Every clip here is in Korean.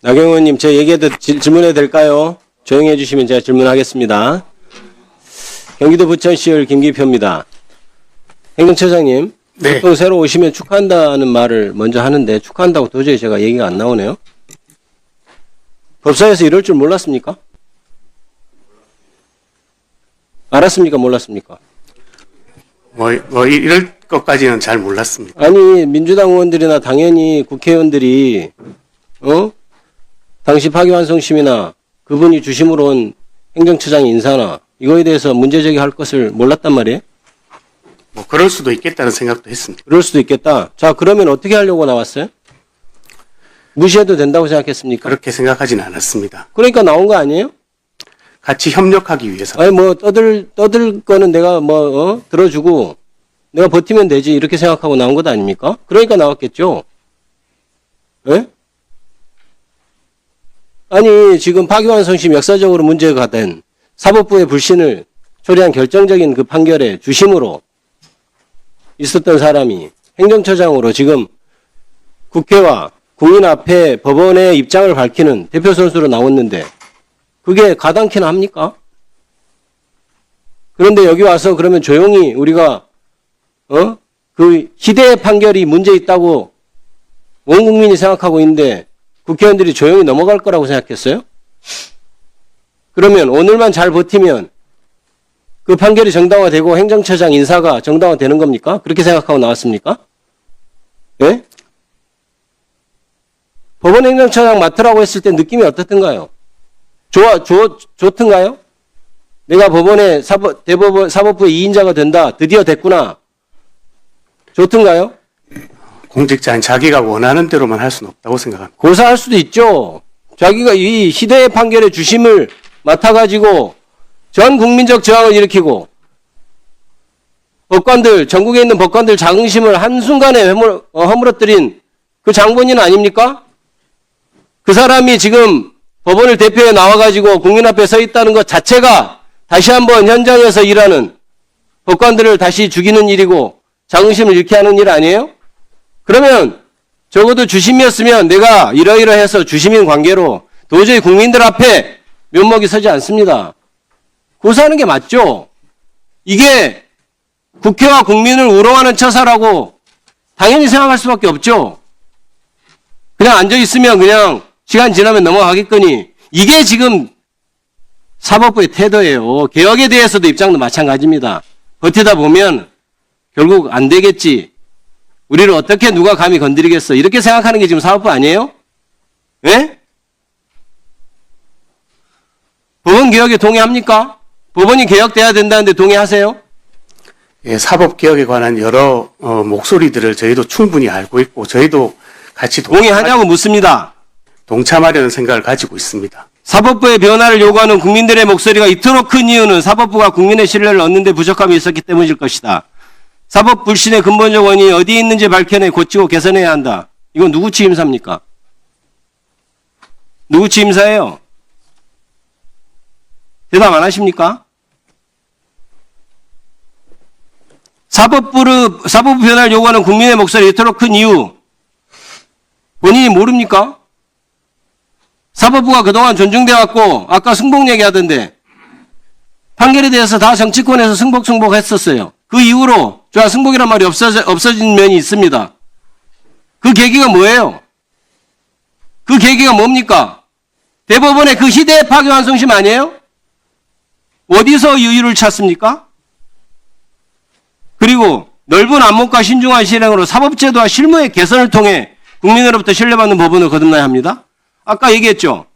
나경원님, 제 얘기해도 질문해도 될까요? 조용히 해주시면 제가 질문하겠습니다. 경기도 부천시의회 김기표입니다. 행정처장님, 네. 보통 새로 오시면 축하한다는 말을 먼저 하는데 축하한다고 도저히 제가 얘기가 안 나오네요. 법사위에서 이럴 줄 몰랐습니까? 알았습니까? 몰랐습니까? 이럴 것까지는 잘 몰랐습니다. 아니, 민주당 의원들이나 당연히 국회의원들이, 당시 파기환송심이나 그분이 주심으로 온 행정처장 인사나 이거에 대해서 문제제기할 것을 몰랐단 말이에요? 그럴 수도 있겠다는 생각도 했습니다. 그럴 수도 있겠다. 자, 그러면 어떻게 하려고 나왔어요? 무시해도 된다고 생각했습니까? 그렇게 생각하지는 않았습니다. 그러니까 나온 거 아니에요? 같이 협력하기 위해서. 아니, 떠들 거는 내가 들어주고 내가 버티면 되지. 이렇게 생각하고 나온 것 아닙니까? 그러니까 나왔겠죠? 예? 아니, 지금 파기환송심 역사적으로 문제가 된 사법부의 불신을 초래한 결정적인 그 판결에 주심으로 있었던 사람이 행정처장으로 지금 국회와 국민 앞에 법원의 입장을 밝히는 대표 선수로 나왔는데 그게 가당키나 합니까? 그런데 여기 와서 그러면 조용히 우리가 그 희대의 판결이 문제 있다고 온 국민이 생각하고 있는데 국회의원들이 조용히 넘어갈 거라고 생각했어요? 그러면 오늘만 잘 버티면 그 판결이 정당화되고 행정처장 인사가 정당화되는 겁니까? 그렇게 생각하고 나왔습니까? 예? 법원 행정처장 맡으라고 했을 때 느낌이 어떻던가요? 좋던가요? 내가 법원의 사법부의 2인자가 된다. 드디어 됐구나. 좋던가요? 공직자인 자기가 원하는 대로만 할 수는 없다고 생각합니다. 고사할 수도 있죠. 자기가 이 희대의 판결의 주심을 맡아가지고 전 국민적 저항을 일으키고 법관들, 전국에 있는 법관들 자긍심을 한순간에 허물어뜨린 그 장본인 아닙니까? 그 사람이 지금 법원을 대표해 나와가지고 국민 앞에 서 있다는 것 자체가 다시 한번 현장에서 일하는 법관들을 다시 죽이는 일이고 자긍심을 잃게 하는 일 아니에요? 그러면 적어도 주심이었으면 내가 이러이러해서 주심인 관계로 도저히 국민들 앞에 면목이 서지 않습니다. 고사하는 게 맞죠? 이게 국회와 국민을 우롱하는 처사라고 당연히 생각할 수밖에 없죠. 그냥 앉아있으면 그냥 시간 지나면 넘어가겠거니 이게 지금 사법부의 태도예요. 개혁에 대해서도 입장도 마찬가지입니다. 버티다 보면 결국 안 되겠지. 우리를 어떻게 누가 감히 건드리겠어. 이렇게 생각하는 게 지금 사법부 아니에요? 예? 법원 개혁에 동의합니까? 법원이 개혁돼야 된다는데 동의하세요? 예, 사법개혁에 관한 여러 목소리들을 저희도 충분히 알고 있고 저희도 같이 동의하냐고 묻습니다. 동참하려는 생각을 가지고 있습니다. 사법부의 변화를 요구하는 국민들의 목소리가 이토록 큰 이유는 사법부가 국민의 신뢰를 얻는 데 부족함이 있었기 때문일 것이다. 사법 불신의 근본적 원인이 어디에 있는지 밝혀내 고치고 개선해야 한다. 이건 누구 취임사입니까? 누구 취임사예요? 대답 안 하십니까? 사법부 변화를 요구하는 국민의 목소리 이토록 큰 이유 본인이 모릅니까? 사법부가 그동안 존중돼 왔고 아까 승복 얘기하던데 판결에 대해서 다 정치권에서 승복 했었어요. 그 이후로 승복이란 말이 없어진 면이 있습니다. 그 계기가 뭐예요? 그 계기가 뭡니까? 대법원의 그 희대의 파기환송심 아니에요? 어디서 이유를 찾습니까? 그리고 넓은 안목과 신중한 실행으로 사법제도와 실무의 개선을 통해 국민으로부터 신뢰받는 법원을 거듭나야 합니다. 아까 얘기했죠.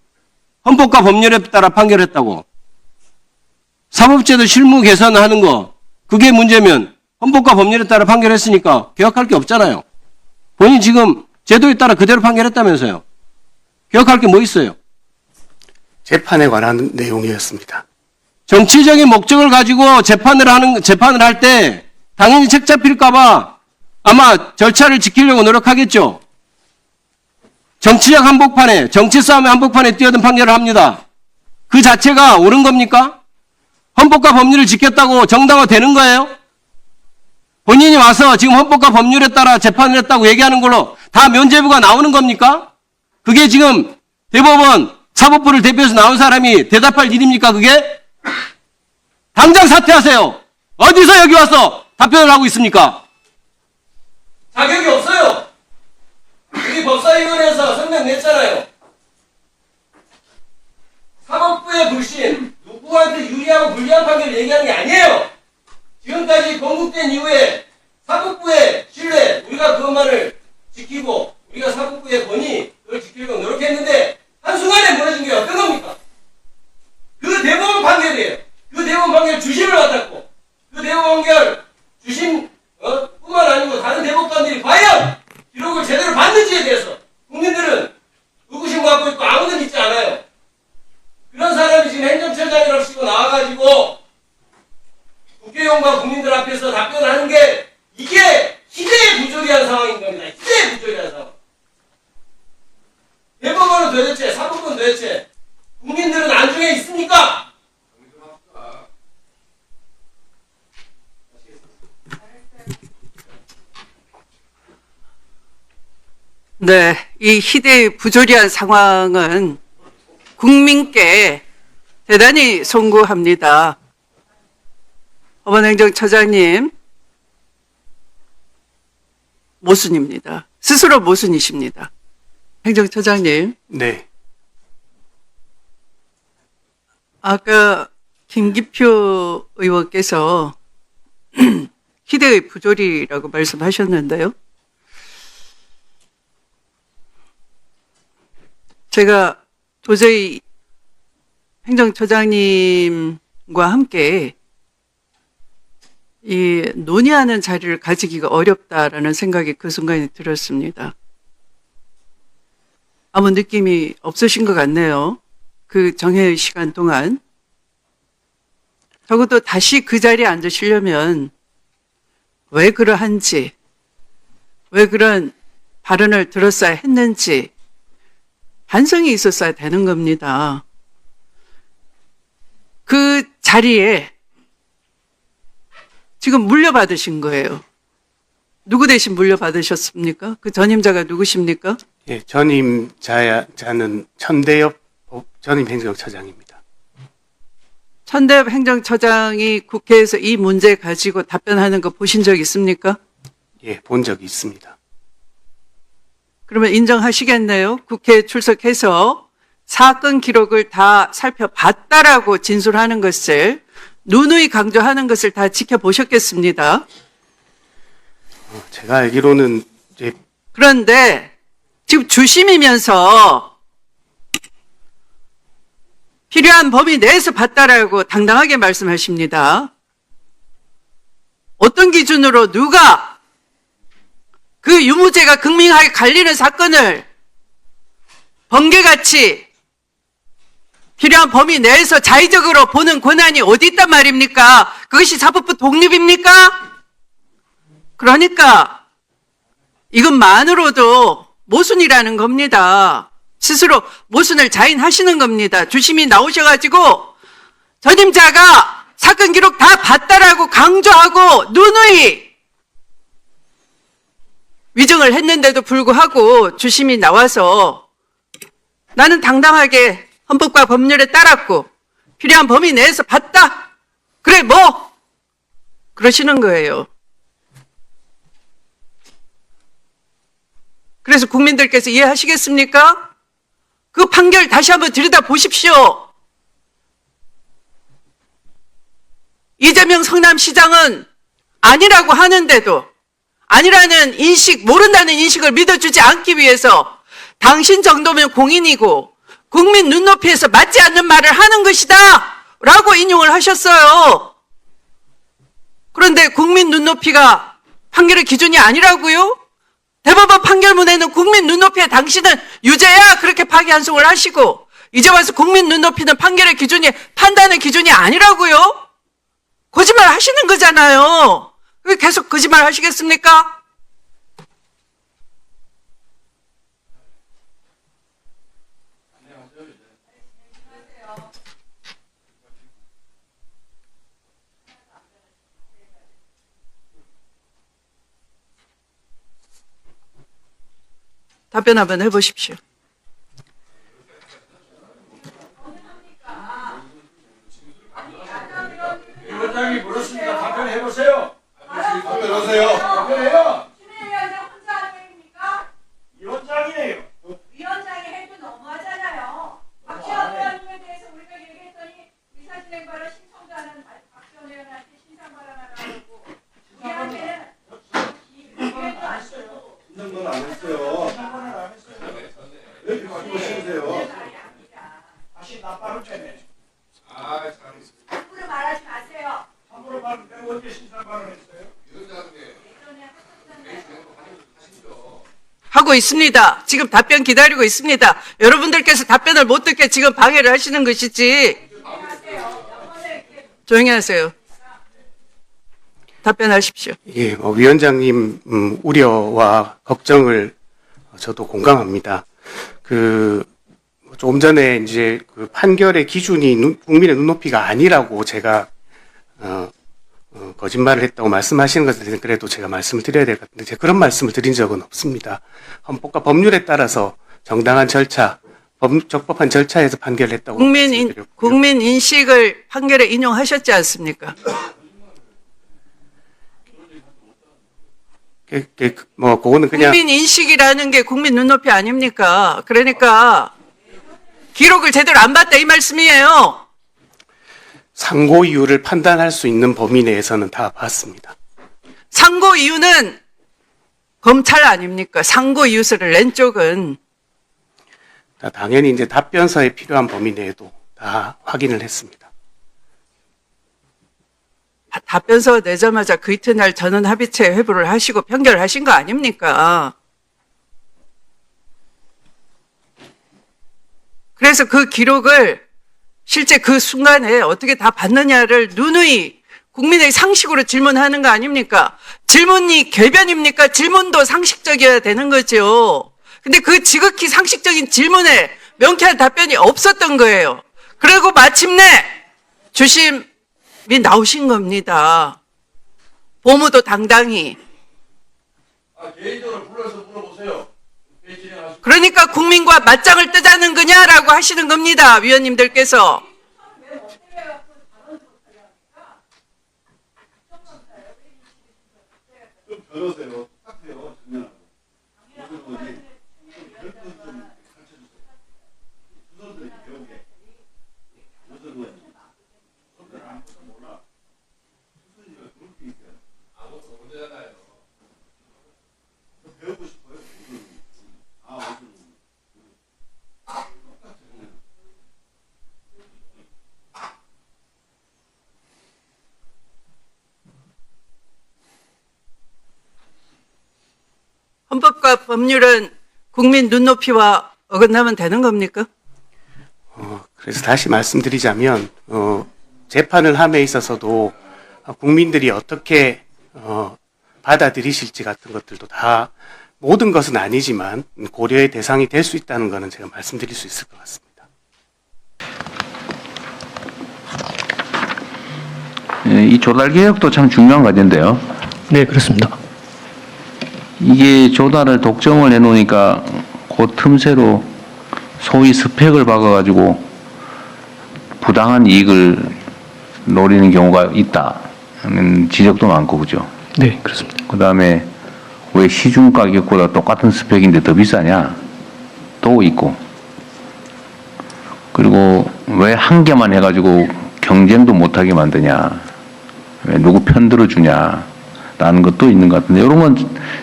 헌법과 법률에 따라 판결했다고. 사법제도 실무 개선하는 거 그게 문제면 헌법과 법률에 따라 판결했으니까 개혁할 게 없잖아요. 본인 지금 제도에 따라 그대로 판결했다면서요. 개혁할 게 뭐 있어요? 재판에 관한 내용이었습니다. 정치적인 목적을 가지고 재판을 할 때 당연히 책 잡힐까봐 아마 절차를 지키려고 노력하겠죠. 정치적 한복판에, 정치 싸움의 한복판에 뛰어든 판결을 합니다. 그 자체가 옳은 겁니까? 헌법과 법률을 지켰다고 정당화되는 거예요? 본인이 와서 지금 헌법과 법률에 따라 재판을 했다고 얘기하는 걸로 다 면죄부가 나오는 겁니까? 그게 지금 대법원 사법부를 대표해서 나온 사람이 대답할 일입니까, 그게? 당장 사퇴하세요. 어디서 여기 와서 답변을 하고 있습니까? 자격이 없어요. 우리 법사위원회에서 성명 냈잖아요. 사법부의 불신, 누구한테 유리하고 불리한 판결을 얘기하는 게 아니에요. 지금까지 건국된 이후에 사법부의 신뢰, 우리가 그것만을 지키고 우리가 사법부의 권위, 그걸 지키려고 노력했는데 한순간에 무너진 게 어떤 겁니까? 그 대법원 판결이에요. 그 대법원 판결 주심을 맡았고 그 대법원 판결 주심 뿐만 아니고 다른 대법관들이 과연 기록을 제대로 받는지에 대해서 국민들은 의구심 갖고 있고 아무도 믿지 않아요. 그런 사람이 지금 행정처장이라고 치고 나와가지고 국회의원과 국민들 앞에서 답변하는 게 이게 희대의 부조리한 상황인 겁니다. 희대의 부조리한 상황. 대법원은 도대체, 사법부는 도대체 국민들은 안중에 있습니까? 네, 이 희대의 부조리한 상황은 국민께 대단히 송구합니다. 법원행정처장님, 모순입니다. 스스로 모순이십니다. 행정처장님, 네. 아까 김기표 의원께서 희대의 부조리라고 말씀하셨는데요. 제가 도저히 행정처장님과 함께 이 논의하는 자리를 가지기가 어렵다라는 생각이 그 순간에 들었습니다. 아무 느낌이 없으신 것 같네요. 그 정회의 시간 동안. 적어도 다시 그 자리에 앉으시려면 왜 그러한지, 왜 그런 발언을 들었어야 했는지 반성이 있었어야 되는 겁니다. 그 자리에 지금 물려받으신 거예요. 누구 대신 물려받으셨습니까? 그 전임자가 누구십니까? 예, 전임자는 천대엽 전임 행정처장입니다. 천대엽 행정처장이 국회에서 이 문제 가지고 답변하는 거 보신 적 있습니까? 예, 본 적이 있습니다. 그러면 인정하시겠네요? 국회에 출석해서 사건 기록을 다 살펴봤다라고 진술하는 것을 누누이 강조하는 것을 다 지켜보셨겠습니다. 제가 알기로는 이제 그런데 지금 주심이면서 필요한 범위 내에서 봤다라고 당당하게 말씀하십니다. 어떤 기준으로 누가 그 유무죄가 극명하게 갈리는 사건을 번개같이 필요한 범위 내에서 자의적으로 보는 권한이 어디 있단 말입니까? 그것이 사법부 독립입니까? 그러니까 이것만으로도 모순이라는 겁니다. 스스로 모순을 자인하시는 겁니다. 주심이 나오셔가지고 전임자가 사건 기록 다 봤다라고 강조하고 누누이 위증을 했는데도 불구하고 주심이 나와서 나는 당당하게 헌법과 법률에 따랐고 필요한 범위 내에서 봤다. 그래 뭐 그러시는 거예요. 그래서 국민들께서 이해하시겠습니까? 그 판결 다시 한번 들여다 보십시오. 이재명 성남시장은 아니라고 하는데도 아니라는 인식, 모른다는 인식을 믿어주지 않기 위해서 당신 정도면 공인이고 국민 눈높이에서 맞지 않는 말을 하는 것이다 라고 인용을 하셨어요. 그런데 국민 눈높이가 판결의 기준이 아니라고요? 대법원 판결문에는 국민 눈높이에 당신은 유죄야 그렇게 파기환송을 하시고 이제 와서 국민 눈높이는 판결의 기준이 판단의 기준이 아니라고요? 거짓말 하시는 거잖아요. 왜 계속 거짓말 하시겠습니까? 답변 한번 해보십시오. 함부로 말하지 마세요. 함부로 말 내가 언제 신상 발언했어요? 하고 있습니다. 지금 답변 기다리고 있습니다. 여러분들께서 답변을 못 듣게 지금 방해를 하시는 것이지. 조용히 하세요. 답변하십시오. 예, 위원장님 우려와 걱정을 저도 공감합니다. 조금 전에 이제 그 판결의 기준이 국민의 눈높이가 아니라고 제가 거짓말을 했다고 말씀하시는 것에 대해서 그래도 제가 말씀을 드려야 될 것 같은데 제가 그런 말씀을 드린 적은 없습니다. 헌법과 법률에 따라서 정당한 절차, 적법한 절차에서 판결을 했다고 말씀드렸고요. 국민 인식을 판결에 인용하셨지 않습니까? 그거는 그냥 국민 인식이라는 게 국민 눈높이 아닙니까? 그러니까 기록을 제대로 안 봤다 이 말씀이에요. 상고 이유를 판단할 수 있는 범위 내에서는 다 봤습니다. 상고 이유는 검찰 아닙니까? 상고 이유서를 낸 쪽은. 당연히 이제 답변서에 필요한 범위 내에도 다 확인을 했습니다. 답변서 내자마자 그 이튿날 전원 합의체 회부를 하시고 편결하신 거 아닙니까? 그래서 그 기록을 실제 그 순간에 어떻게 다 봤느냐를 누누이 국민의 상식으로 질문하는 거 아닙니까? 질문이 궤변입니까? 질문도 상식적이어야 되는 거죠. 근데 그 지극히 상식적인 질문에 명쾌한 답변이 없었던 거예요. 그리고 마침내 주심이 나오신 겁니다. 보무도 당당히. 개인적으로 불러서 물어보세요. 그러니까 국민과 맞짱을 뜨자는 거냐라고 하시는 겁니다. 위원님들께서. 좀 변호세요. 똑같아요. 정면하고. 헌법과 법률은 국민 눈높이와 어긋나면 되는 겁니까? 그래서 다시 말씀드리자면 재판을 함에 있어서도 국민들이 어떻게 받아들이실지 같은 것들도 다 모든 것은 아니지만 고려의 대상이 될 수 있다는 것은 제가 말씀드릴 수 있을 것 같습니다. 이 조달 개혁도 참 중요한 과제인데요. 네, 그렇습니다. 이게 조달을 독점을 해놓으니까 그 틈새로 소위 스펙을 박아가지고 부당한 이익을 노리는 경우가 있다는 지적도 많고 그죠. 네, 그렇습니다. 그 다음에 왜 시중 가격보다 똑같은 스펙인데 더 비싸냐 또 있고, 그리고 왜 한 개만 해가지고 경쟁도 못하게 만드냐, 왜 누구 편들어 주냐라는 것도 있는 것 같은데, 이런 건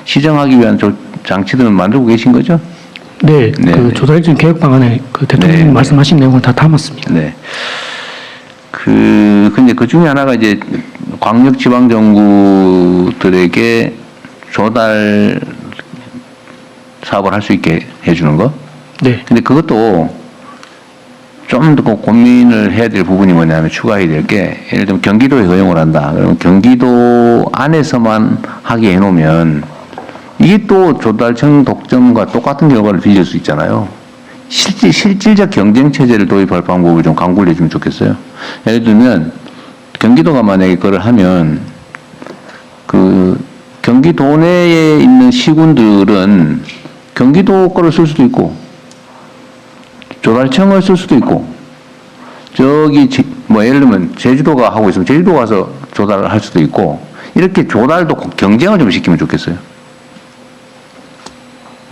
시정하기 위한 장치들은 만들고 계신 거죠? 네, 네, 그 네. 조달적 개혁 방안에 그 대통령님 네, 말씀하신 내용을 다 담았습니다. 네. 근데 그 중에 하나가 이제 광역지방정부들에게 조달 사업을 할 수 있게 해주는 거. 네, 근데 그것도 좀 더 고민을 해야 될 부분이 뭐냐면, 추가해야 될 게, 예를 들면 경기도에 허용을 한다. 그러면 경기도 안에서만 하게 해놓으면 이게 또 조달청 독점과 똑같은 결과를 빚을 수 있잖아요. 실질적 경쟁 체제를 도입할 방법을 좀 강구를 해주면 좋겠어요. 예를 들면 경기도가 만약에 그걸 하면 그 경기도 내에 있는 시군들은 경기도 거를 쓸 수도 있고 조달청을 쓸 수도 있고, 저기 예를 들면 제주도가 하고 있으면 제주도 가서 조달을 할 수도 있고, 이렇게 조달도 경쟁을 좀 시키면 좋겠어요.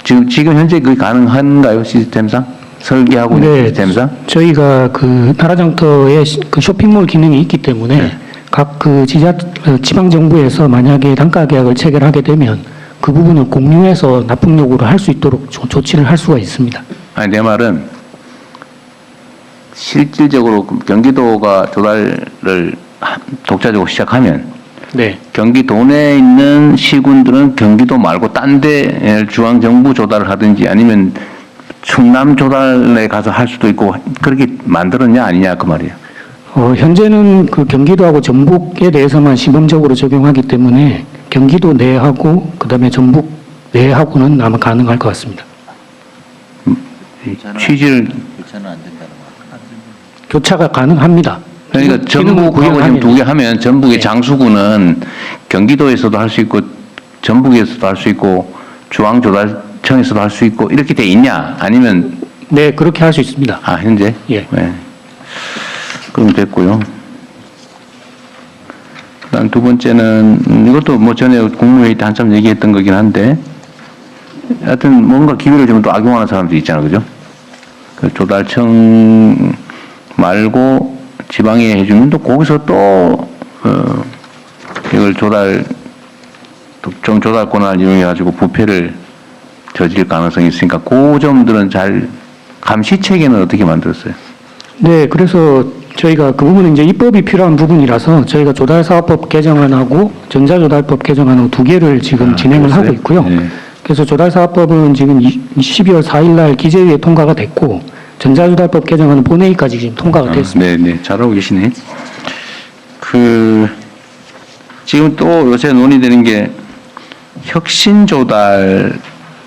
지금 현재 그게 가능한가요? 시스템상? 설계하고 있는 네, 시스템상? 저희가 그 나라장터에 그 쇼핑몰 기능이 있기 때문에 네. 각 그 지방 정부에서 만약에 단가 계약을 체결하게 되면 그 부분을 공유해서 납품 요구를 할 수 있도록 조치를 할 수가 있습니다. 아니, 내 말은 실질적으로 경기도가 조달을 독자적으로 시작하면 네. 경기도 내에 있는 시군들은 경기도 말고 딴 데 중앙정부 조달을 하든지 아니면 충남 조달에 가서 할 수도 있고 그렇게 만들었냐 아니냐 그 말이에요. 현재는 그 경기도하고 전북에 대해서만 시범적으로 적용하기 때문에 경기도 내하고 그다음에 전북 내하고는 아마 가능할 것 같습니다. 취지를 교차가 가능합니다. 그러니까 기능을 전북하고 지금 구현하면. 두 개 하면 전북의 네. 장수구는 경기도에서도 할 수 있고 전북에서도 할 수 있고 중앙조달청에서도 할 수 있고 이렇게 돼 있냐 아니면 네, 그렇게 할 수 있습니다. 현재 예. 네. 그럼 됐고요. 그다음 두 번째는 이것도 뭐 전에 국무회의 때 한참 얘기했던 거긴 한데 하여튼 뭔가 기회를 주면 또 악용하는 사람들이 있잖아요, 그죠? 그 조달청 말고 지방에 해주면 또 거기서 또 이걸 특정 조달권을 이용해가지고 부패를 저지를 가능성이 있으니까 그 점들은 잘 감시 체계는 어떻게 만들었어요? 네, 그래서 저희가 그 부분은 이제 입법이 필요한 부분이라서 저희가 조달사업법 개정안하고 전자조달법 개정안하고 두 개를 지금 진행을 그랬어요? 하고 있고요. 네. 그래서 조달사업법은 지금 12월 4일 날 기재위에 통과가 됐고 전자조달법 개정안은 본회의까지 지금 통과가 됐습니다. 네, 네, 잘하고 계시네. 지금 또 요새 논의되는 게 혁신조달,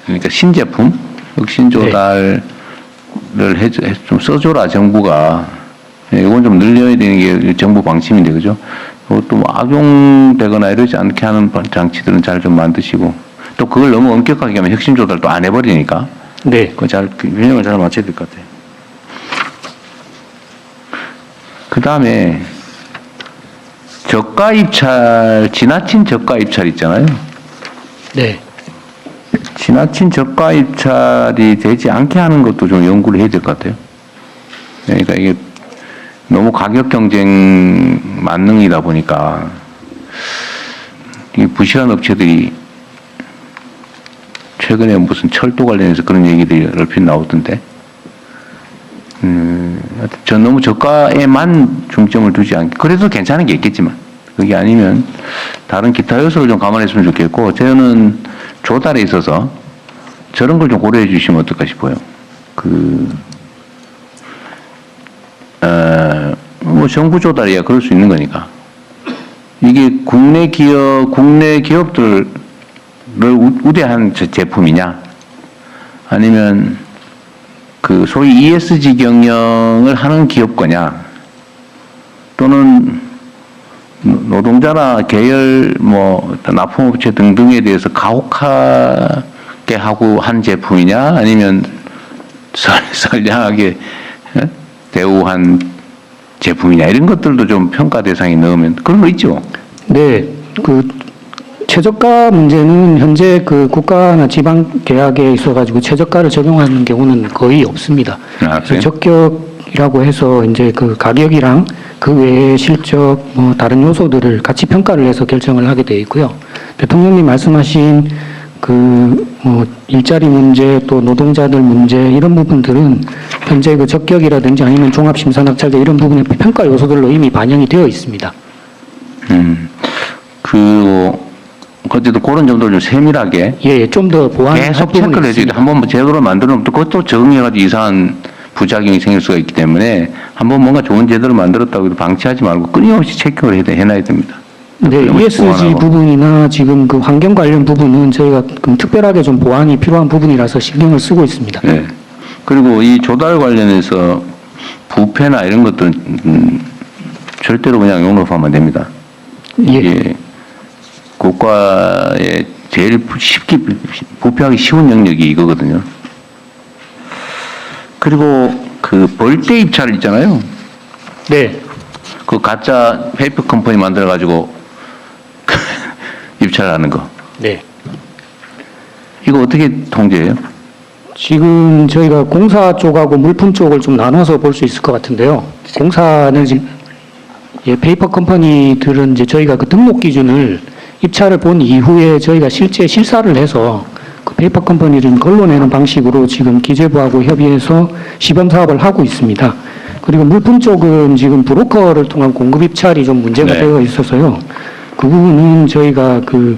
그러니까 신제품 혁신조달을 좀 써줘라 정부가. 이건 좀 늘려야 되는 게 정부 방침인데 그죠? 그것도 뭐 악용되거나 이러지 않게 하는 장치들은 잘 좀 만드시고 또 그걸 너무 엄격하게 하면 혁신조달도 안 해버리니까. 네. 그 균형을 잘 맞춰야 될 것 같아요. 그 다음에 저가 입찰, 지나친 저가 입찰 있잖아요. 네. 지나친 저가 입찰이 되지 않게 하는 것도 좀 연구를 해야 될 것 같아요. 그러니까 이게 너무 가격 경쟁 만능이다 보니까 이 부실한 업체들이 최근에 무슨 철도 관련해서 그런 얘기들이 얼핏 나오던데, 전 너무 저가에만 중점을 두지 않게, 그래도 괜찮은 게 있겠지만, 그게 아니면 다른 기타 요소를 좀 감안했으면 좋겠고, 저는 조달에 있어서 저런 걸 좀 고려해 주시면 어떨까 싶어요. 뭐 정부 조달이야 그럴 수 있는 거니까. 이게 국내 기업들을 우대한 제품이냐, 아니면 그 소위 ESG 경영을 하는 기업 거냐, 또는 노동자나 계열, 뭐 납품업체 등등에 대해서 가혹하게 하고 한 제품이냐, 아니면 선량하게 대우한 제품이냐, 이런 것들도 좀 평가 대상에 넣으면 그런 거 있죠. 네. 그 최저가 문제는 현재 그 국가나 지방 계약에 있어가지고 최저가를 적용하는 경우는 거의 없습니다. 그래서 적격이라고 해서 이제 그 가격이랑 그 외에 실적 뭐 다른 요소들을 같이 평가를 해서 결정을 하게 되어 있고요. 대통령님 말씀하신 그 뭐 일자리 문제 또 노동자들 문제 이런 부분들은 현재 그 적격이라든지 아니면 종합심사낙찰제 이런 부분의 평가 요소들로 이미 반영이 되어 있습니다. 어쨌든 그런 점도 좀 세밀하게 예, 좀 더 보완할 계속 부분이 체크를 해줘야 돼. 있습니다. 한번 제대로 만들어놓으면 또 그것도 적응해가지고 이상한 부작용이 생길 수가 있기 때문에 한번 뭔가 좋은 제도를 만들었다고 해도 방치하지 말고 끊임없이 체크를 해놔야 됩니다. 네, 끊임없이 ESG 보완하고. 부분이나 지금 그 환경 관련 부분은 저희가 좀 특별하게 좀 보완이 필요한 부분이라서 신경을 쓰고 있습니다. 네. 그리고 이 조달 관련해서 부패나 이런 것들은 절대로 그냥 용납하면 안 됩니다. 예. 이게 국가의 제일 쉽게 부패하기 쉬운 영역이 이거거든요. 그리고 그 벌떼 입찰 있잖아요. 네. 그 가짜 페이퍼 컴퍼니 만들어가지고 입찰하는 거. 네. 이거 어떻게 통제해요? 지금 저희가 공사 쪽하고 물품 쪽을 좀 나눠서 볼 수 있을 것 같은데요. 공사는 지금 페이퍼 컴퍼니들은 이제 저희가 그 등록 기준을 입찰을 본 이후에 저희가 실제 실사를 해서 그 페이퍼 컴퍼니를 걸러내는 방식으로 지금 기재부하고 협의해서 시범 사업을 하고 있습니다. 그리고 물품 쪽은 지금 브로커를 통한 공급 입찰이 좀 문제가 네. 되어 있어서요. 그 부분은 저희가 그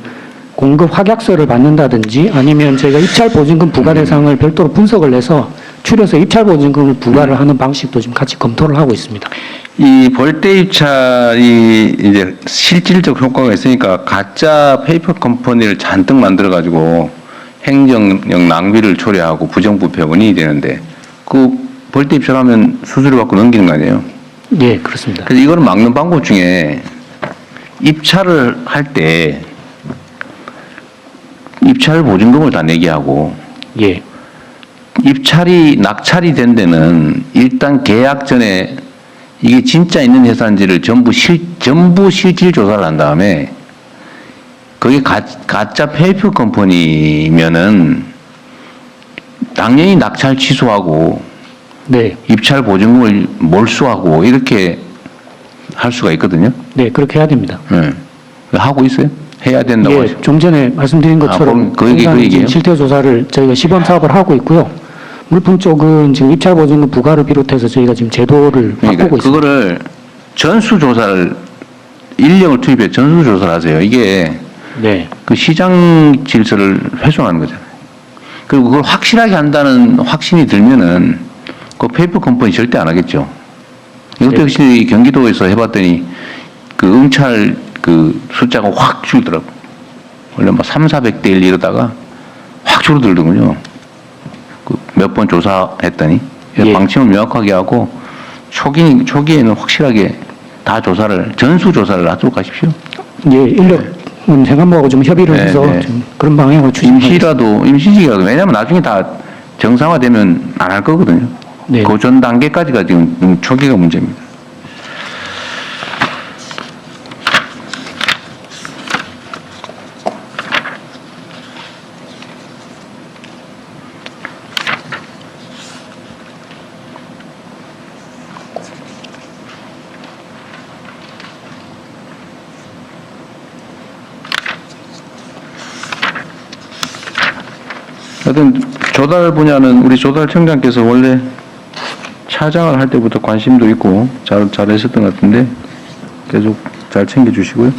공급 확약서를 받는다든지 아니면 저희가 입찰 보증금 부과 대상을 별도로 분석을 해서 추려서 입찰 보증금을 부과를 하는 방식도 지금 같이 검토를 하고 있습니다. 이 벌떼 입찰이 이제 실질적 효과가 있으니까 가짜 페이퍼 컴퍼니를 잔뜩 만들어 가지고 행정력 낭비를 초래하고 부정부패 원인이 되는데 그 벌떼 입찰하면 수수료 받고 넘기는 거 아니에요? 예, 그렇습니다. 그래서 이거를 막는 방법 중에 입찰을 할 때 입찰 보증금을 다 내게 하고 예, 입찰이 낙찰이 된 데는 일단 계약 전에 이게 진짜 있는 회사인지를 전부 실질 조사를 한 다음에 그게 가짜 페이퍼 컴퍼니면은 당연히 낙찰 취소하고 네, 입찰 보증금을 몰수하고 이렇게 할 수가 있거든요. 네, 그렇게 해야 됩니다. 네. 하고 있어요? 해야 된다고 예, 하시죠. 좀 전에 말씀드린 그럼 것처럼 그 얘기- 그 현장 얘기예요? 실태 조사를 저희가 시범 사업을 하고 있고요. 물품 쪽은 지금 입찰 보증금 부과를 비롯해서 저희가 지금 제도를 그러니까 바꾸고 있습니다. 그거를 전수조사를 인력을 투입해 전수조사를 하세요. 이게 네, 그 시장 질서를 훼손하는 거잖아요. 그리고 그걸 확실하게 한다는 확신이 들면은 그 페이퍼 컴퍼니 절대 안 하겠죠. 이것도 역시 경기도에서 해봤더니 그 응찰 그 숫자가 확 줄더라고. 원래 뭐 300~400대 1 이러다가 확 줄어들더군요. 그 몇 번 조사했더니 예. 방침을 명확하게 하고 초기에는 확실하게 다 전수 조사를 하도록 하십시오. 예, 인력은 행안부하고 좀 협의를 네, 해서 네. 좀 그런 방향으로 추진하겠습니다. 임시직이라도 왜냐면 나중에 다 정상화되면 안 할 거거든요. 네. 그 전 단계까지가 지금 초기가 문제입니다. 하여튼 조달 분야는 우리 조달청장께서 원래 차장을 할 때부터 관심도 있고 잘하셨던 것 같은데 계속 잘 챙겨주시고요.